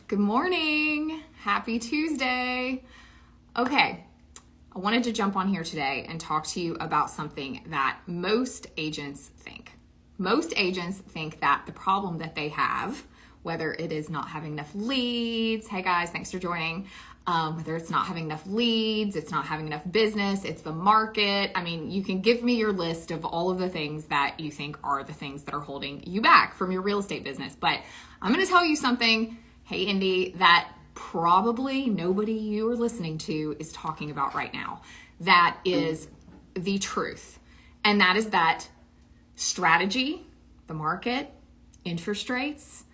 Good morning. Happy Tuesday. Okay, I wanted to jump on here today and talk to you about something that most agents think. Most agents think that the problem that they have, whether it is not having enough leads, hey guys, thanks for joining, whether it's not having enough leads, it's not having enough business, it's the market. I mean, you can give me your list of all of the things that you think are the things that are holding you back from your real estate business. But I'm going to tell you something, hey Indy, that probably nobody you are listening to is talking about right now. That is the truth. And that is that strategy, the market, interest rates,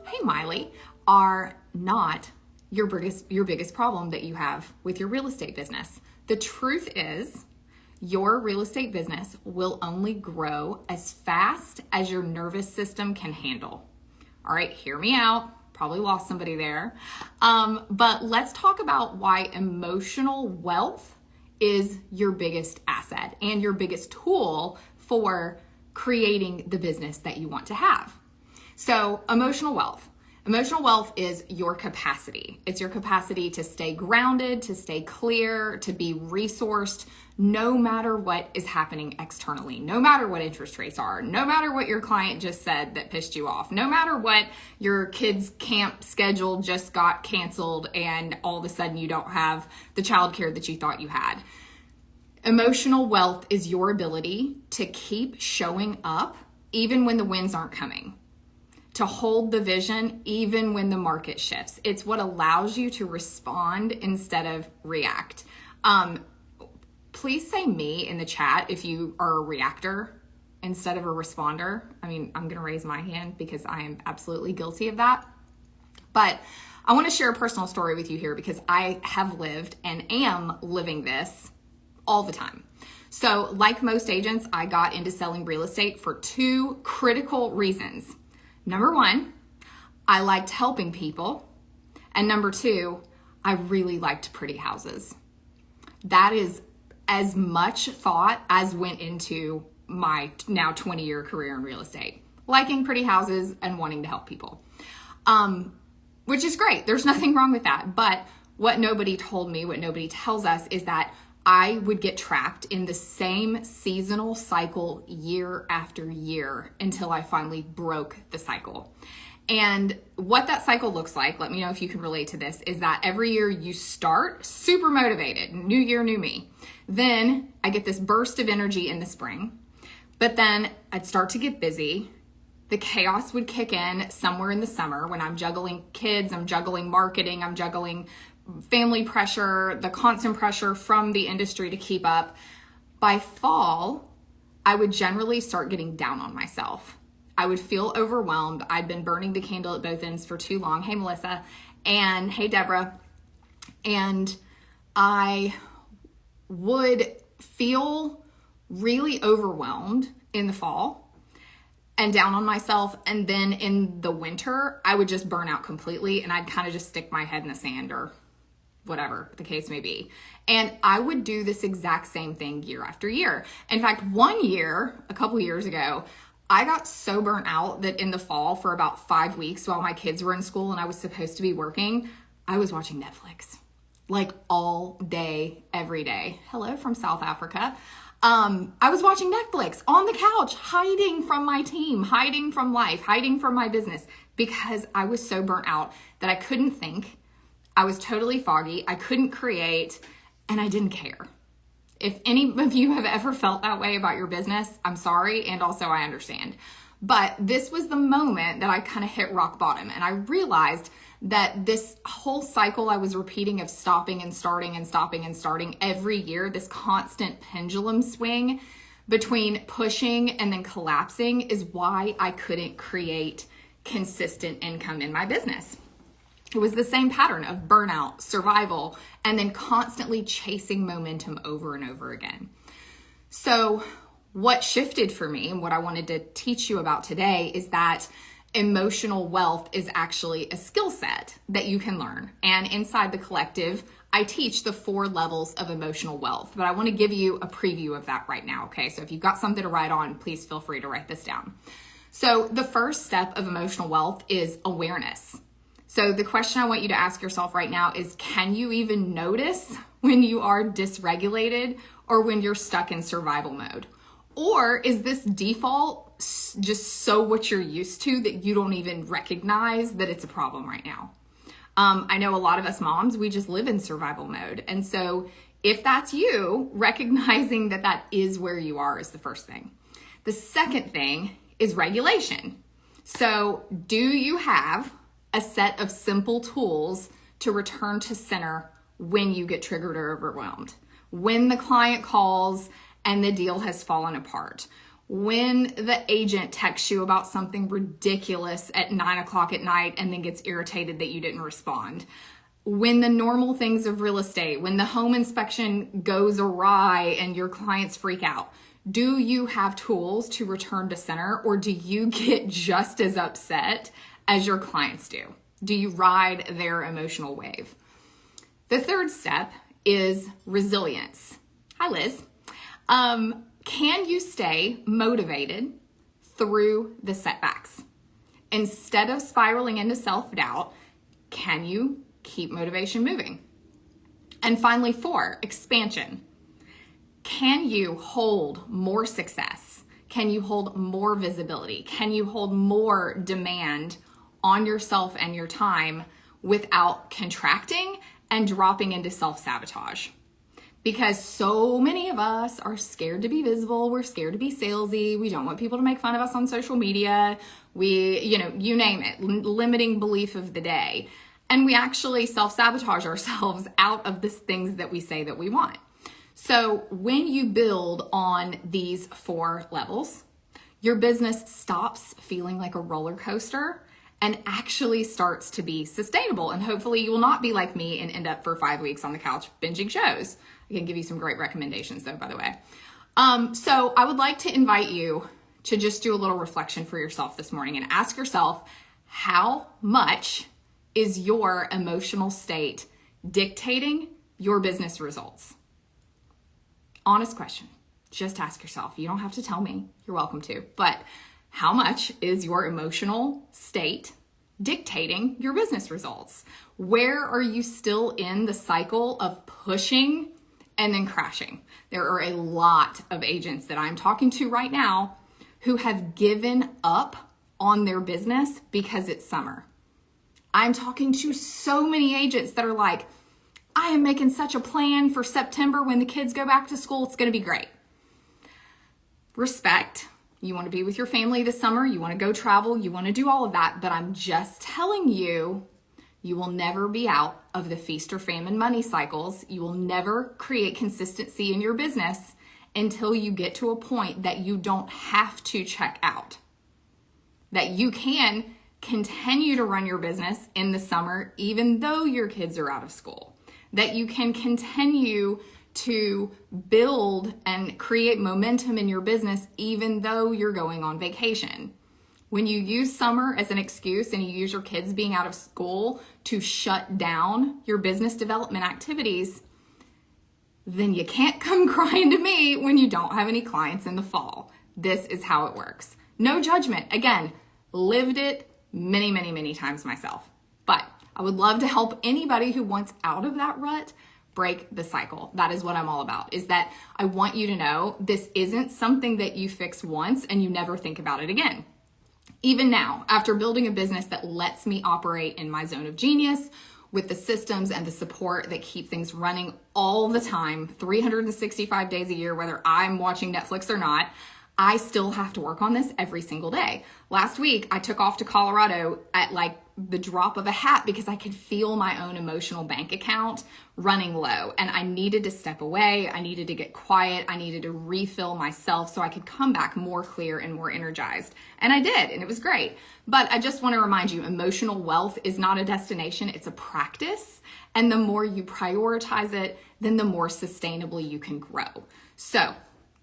hey Miley, are not your biggest problem that you have with your real estate business. The truth is your real estate business will only grow as fast as your nervous system can handle. All right, hear me out. Probably lost somebody there. But let's talk about why emotional wealth is your biggest asset and your biggest tool for creating the business that you want to have. So emotional wealth. Emotional wealth is your capacity. It's your capacity to stay grounded, to stay clear, to be resourced, no matter what is happening externally, no matter what interest rates are, no matter what your client just said that pissed you off, no matter what your kids' camp schedule just got canceled and all of a sudden you don't have the childcare that you thought you had. Emotional wealth is your ability to keep showing up even when the winds aren't coming, to hold the vision even when the market shifts. It's what allows you to respond instead of react. Please say me in the chat if you are a reactor instead of a responder. I mean, I'm gonna raise my hand because I am absolutely guilty of that. But I wanna share a personal story with you here because I have lived and am living this all the time. So like most agents, I got into selling real estate for two critical reasons. Number one, I liked helping people. And number two, I really liked pretty houses. That is as much thought as went into my now 20-year career in real estate. Liking pretty houses and wanting to help people, which is great. There's nothing wrong with that. But what nobody told me, what nobody tells us is that I would get trapped in the same seasonal cycle year after year until I finally broke the cycle. And what that cycle looks like, let me know if you can relate to this, is that every year you start super motivated, new year, new me. Then I get this burst of energy in the spring, but then I'd start to get busy. The chaos would kick in somewhere in the summer when I'm juggling kids, I'm juggling marketing, I'm juggling family pressure, the constant pressure from the industry to keep up. By fall, I would generally start getting down on myself. I would feel overwhelmed. I'd been burning the candle at both ends for too long. Hey, Melissa. And hey, Deborah. And I would feel really overwhelmed in the fall and down on myself. And then in the winter, I would just burn out completely and I'd kind of just stick my head in the sand or whatever the case may be. And I would do this exact same thing year after year. In fact, one year, a couple years ago, I got so burnt out that in the fall for about 5 weeks while my kids were in school and I was supposed to be working, I was watching Netflix like all day, every day. Hello from South Africa. I was watching Netflix on the couch, hiding from my team, hiding from life, hiding from my business because I was so burnt out that I couldn't think. I was totally foggy. I couldn't create and I didn't care. If any of you have ever felt that way about your business, I'm sorry. And also I understand. But this was the moment that I kind of hit rock bottom. And I realized that this whole cycle I was repeating of stopping and starting and stopping and starting every year, this constant pendulum swing between pushing and then collapsing is why I couldn't create consistent income in my business. It was the same pattern of burnout, survival, and then constantly chasing momentum over and over again. So what shifted for me and what I wanted to teach you about today is that emotional wealth is actually a skill set that you can learn. And inside the collective, I teach the 4 levels of emotional wealth, but I want to give you a preview of that right now. Okay, so if you've got something to write on, please feel free to write this down. So the first step of emotional wealth is awareness. So the question I want you to ask yourself right now is, can you even notice when you are dysregulated or when you're stuck in survival mode? Or is this default just so what you're used to that you don't even recognize that it's a problem right now? I know a lot of us moms, we just live in survival mode. And so if that's you, recognizing that that is where you are is the first thing. The second thing is regulation. So do you have a set of simple tools to return to center when you get triggered or overwhelmed? When the client calls and the deal has fallen apart? When the agent texts you about something ridiculous at 9 o'clock at night and then gets irritated that you didn't respond? When the normal things of real estate, when the home inspection goes awry and your clients freak out? Do you have tools to return to center, or do you get just as upset as your clients do? Do you ride their emotional wave? The third step is resilience. Hi, Liz. Can you stay motivated through the setbacks? Instead of spiraling into self-doubt, can you keep motivation moving? And finally, 4, expansion. Can you hold more success? Can you hold more visibility? Can you hold more demand on yourself and your time without contracting and dropping into self-sabotage? Because so many of us are scared to be visible. We're scared to be salesy. We don't want people to make fun of us on social media. You name it, limiting belief of the day. And we actually self-sabotage ourselves out of the things that we say that we want. So when you build on these 4 levels, your business stops feeling like a roller coaster and actually starts to be sustainable. And hopefully you will not be like me and end up for 5 weeks on the couch binging shows. I can give you some great recommendations though, by the way. So I would like to invite you to just do a little reflection for yourself this morning and ask yourself, how much is your emotional state dictating your business results? Honest question. Just ask yourself. You don't have to tell me. You're welcome to. But how much is your emotional state dictating your business results? Where are you still in the cycle of pushing and then crashing? There are a lot of agents that I'm talking to right now who have given up on their business because it's summer. I'm talking to so many agents that are like, I am making such a plan for September when the kids go back to school. It's going to be great. Respect. You want to be with your family this summer. You want to go travel. You want to do all of that. But I'm just telling you, you will never be out of the feast or famine money cycles. You will never create consistency in your business until you get to a point that you don't have to check out. That you can continue to run your business in the summer, even though your kids are out of school. That you can continue to build and create momentum in your business, even though you're going on vacation. When you use summer as an excuse and you use your kids being out of school to shut down your business development activities, then you can't come crying to me when you don't have any clients in the fall. This is how it works. No judgment. Again, lived it many, many, many times myself. But I would love to help anybody who wants out of that rut break the cycle. That is what I'm all about, is that I want you to know this isn't something that you fix once and you never think about it again. Even now, after building a business that lets me operate in my zone of genius with the systems and the support that keep things running all the time, 365 days a year, whether I'm watching Netflix or not, I still have to work on this every single day. Last week, I took off to Colorado at like the drop of a hat because I could feel my own emotional bank account running low, and I needed to step away. I needed to get quiet. I needed to refill myself so I could come back more clear and more energized. And I did, and it was great. But I just want to remind you, emotional wealth is not a destination, it's a practice. And the more you prioritize it, then the more sustainably you can grow. So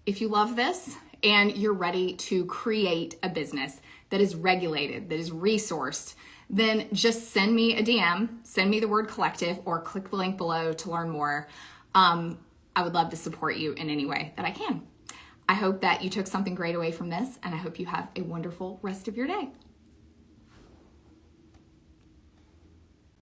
if you love this and you're ready to create a business that is regulated, that is resourced, then just send me a DM, send me the word collective, or click the link below to learn more. I would love to support you in any way that I can. I hope that you took something great away from this, and I hope you have a wonderful rest of your day.